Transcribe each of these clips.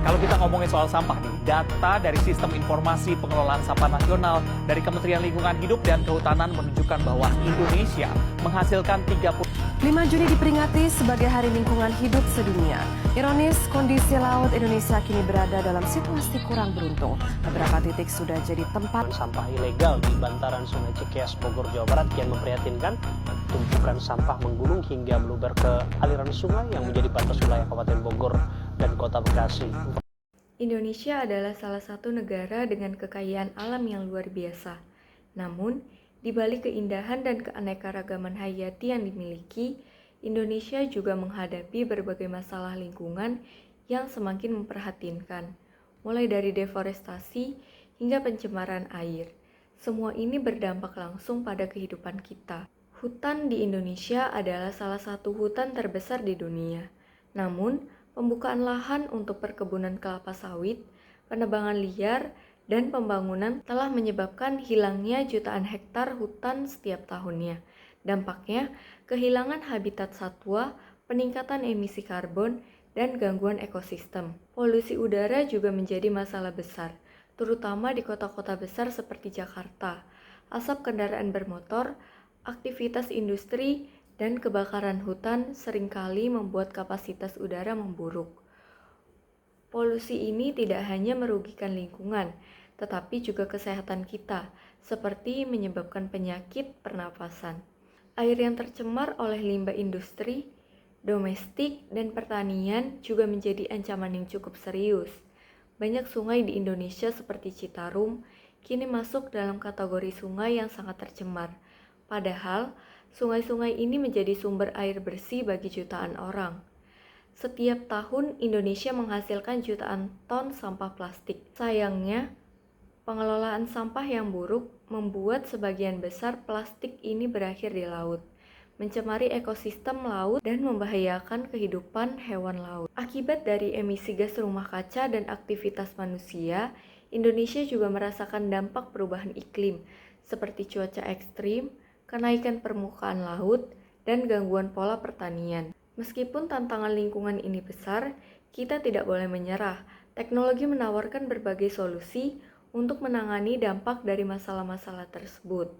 Kalau kita ngomongin soal sampah nih, data dari Sistem Informasi Pengelolaan Sampah Nasional dari Kementerian Lingkungan Hidup dan Kehutanan menunjukkan bahwa Indonesia menghasilkan 5 Juni diperingati sebagai Hari Lingkungan Hidup Sedunia. Ironis, kondisi laut Indonesia kini berada dalam situasi kurang beruntung. Beberapa titik sudah jadi tempat sampah ilegal di bantaran Sungai Cikeas, Bogor, Jawa Barat kian memprihatinkan. Tumpukan sampah menggunung hingga meluber ke aliran sungai yang menjadi batas wilayah Kabupaten Bogor dan Kota Bekasi. Indonesia adalah salah satu negara dengan kekayaan alam yang luar biasa. Namun, di balik keindahan dan keanekaragaman hayati yang dimiliki, Indonesia juga menghadapi berbagai masalah lingkungan yang semakin memprihatinkan, mulai dari deforestasi hingga pencemaran air. Semua ini berdampak langsung pada kehidupan kita. Hutan di Indonesia adalah salah satu hutan terbesar di dunia. Namun, pembukaan lahan untuk perkebunan kelapa sawit, penebangan liar, dan pembangunan telah menyebabkan hilangnya jutaan hektar hutan setiap tahunnya. Dampaknya, kehilangan habitat satwa, peningkatan emisi karbon, dan gangguan ekosistem. Polusi udara juga menjadi masalah besar, terutama di kota-kota besar seperti Jakarta. Asap kendaraan bermotor, aktivitas industri, dan kebakaran hutan seringkali membuat kapasitas udara memburuk. Polusi ini tidak hanya merugikan lingkungan, tetapi juga kesehatan kita, seperti menyebabkan penyakit pernafasan. Air yang tercemar oleh limbah industri, domestik, dan pertanian juga menjadi ancaman yang cukup serius. Banyak sungai di Indonesia seperti Citarum kini masuk dalam kategori sungai yang sangat tercemar. Padahal, sungai-sungai ini menjadi sumber air bersih bagi jutaan orang. Setiap tahun, Indonesia menghasilkan jutaan ton sampah plastik. Sayangnya, pengelolaan sampah yang buruk membuat sebagian besar plastik ini berakhir di laut, mencemari ekosistem laut dan membahayakan kehidupan hewan laut. Akibat dari emisi gas rumah kaca dan aktivitas manusia, Indonesia juga merasakan dampak perubahan iklim, seperti cuaca ekstrim, kenaikan permukaan laut, dan gangguan pola pertanian. Meskipun tantangan lingkungan ini besar, kita tidak boleh menyerah. Teknologi menawarkan berbagai solusi untuk menangani dampak dari masalah-masalah tersebut.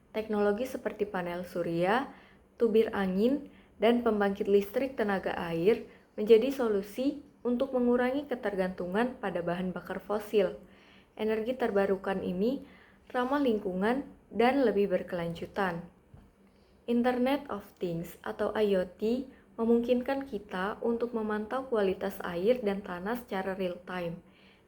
Teknologi seperti panel surya, tubir angin, dan pembangkit listrik tenaga air menjadi solusi untuk mengurangi ketergantungan pada bahan bakar fosil. Energi terbarukan ini ramah lingkungan dan lebih berkelanjutan. Internet of Things atau IoT memungkinkan kita untuk memantau kualitas air dan tanah secara real-time.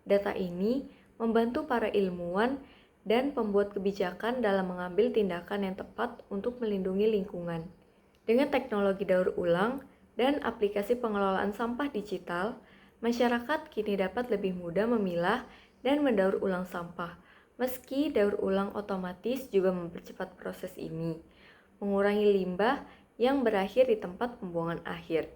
Data ini membantu para ilmuwan dan pembuat kebijakan dalam mengambil tindakan yang tepat untuk melindungi lingkungan. Dengan teknologi daur ulang dan aplikasi pengelolaan sampah digital, masyarakat kini dapat lebih mudah memilah dan mendaur ulang sampah. Meski daur ulang otomatis juga mempercepat proses ini, mengurangi limbah yang berakhir di tempat pembuangan akhir.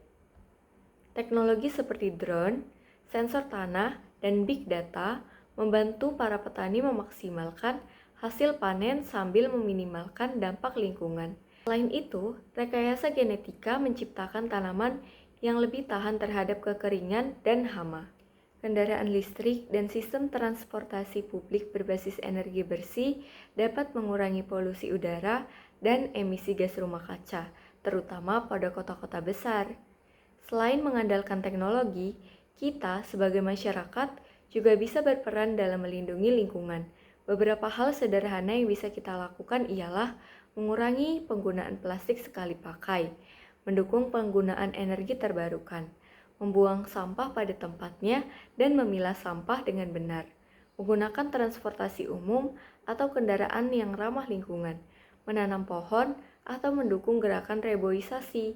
Teknologi seperti drone, sensor tanah, dan big data membantu para petani memaksimalkan hasil panen sambil meminimalkan dampak lingkungan. Selain itu, rekayasa genetika menciptakan tanaman yang lebih tahan terhadap kekeringan dan hama. Kendaraan listrik dan sistem transportasi publik berbasis energi bersih dapat mengurangi polusi udara dan emisi gas rumah kaca, terutama pada kota-kota besar. Selain mengandalkan teknologi, kita sebagai masyarakat juga bisa berperan dalam melindungi lingkungan. Beberapa hal sederhana yang bisa kita lakukan ialah mengurangi penggunaan plastik sekali pakai, mendukung penggunaan energi terbarukan, membuang sampah pada tempatnya, dan memilah sampah dengan benar, menggunakan transportasi umum atau kendaraan yang ramah lingkungan, menanam pohon, atau mendukung gerakan reboisasi.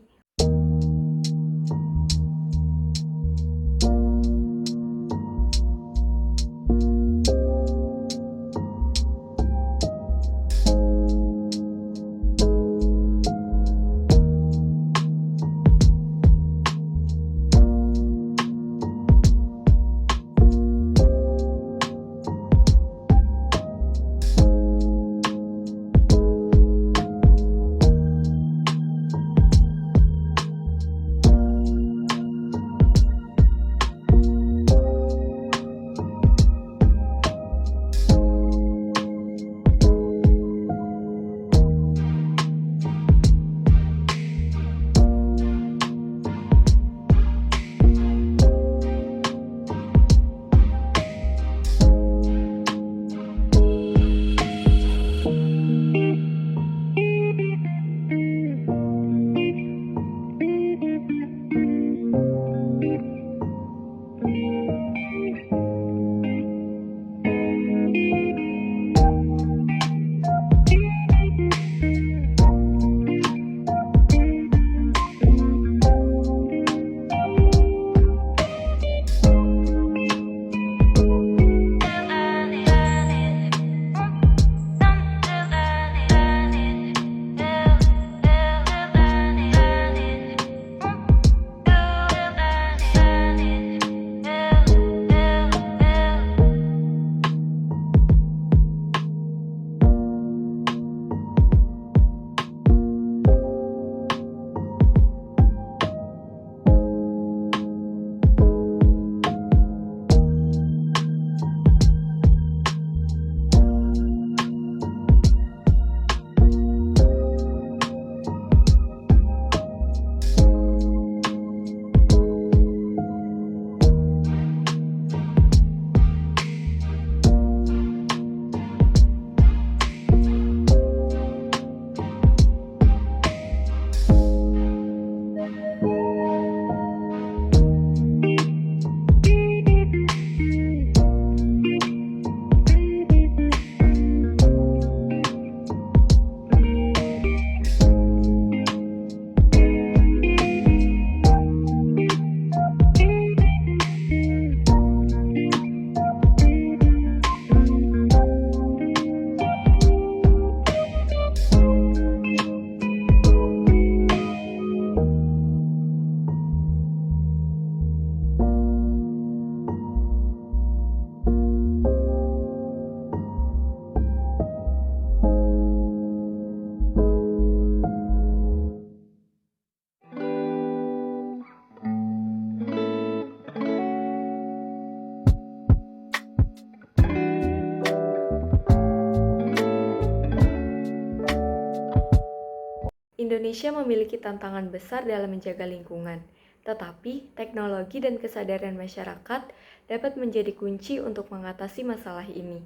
Indonesia memiliki tantangan besar dalam menjaga lingkungan, tetapi teknologi dan kesadaran masyarakat dapat menjadi kunci untuk mengatasi masalah ini.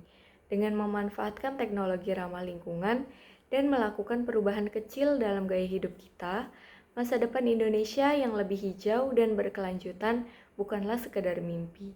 Dengan memanfaatkan teknologi ramah lingkungan dan melakukan perubahan kecil dalam gaya hidup kita, masa depan Indonesia yang lebih hijau dan berkelanjutan bukanlah sekedar mimpi.